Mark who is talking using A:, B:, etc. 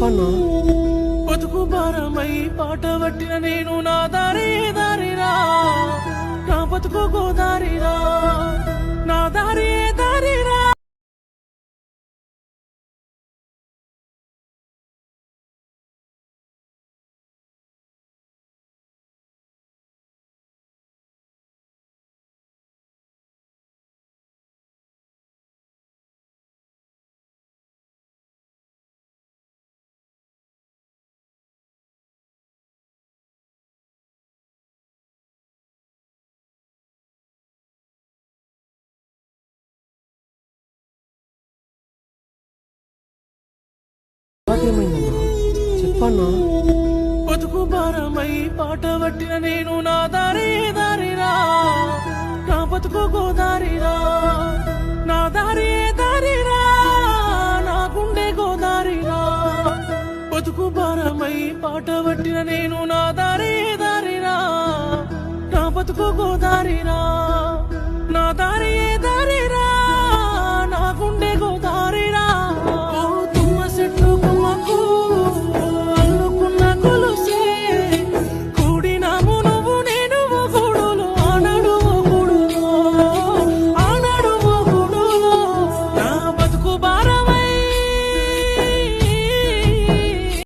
A: చెప్పన్నా.
B: బతుకు భారమై పాట పట్టిన నేను నా దారి దారిరా, నా బతుకు గోదారిరా, నా దారి దారిరా.
A: ఏమైందన్నా చెప్పన్నా.
B: బతుకు భారమై పాట పట్టిన నేను నా దారి దారిరా, నా బతుకు గోదారిరా, నా దారి దారిరా, నా గుండె గోదారిరా. బతుకు భారమై పాట పట్టిన నేను నా దారి దారిరా, నా బతుకు గోదారిరా, నా దారి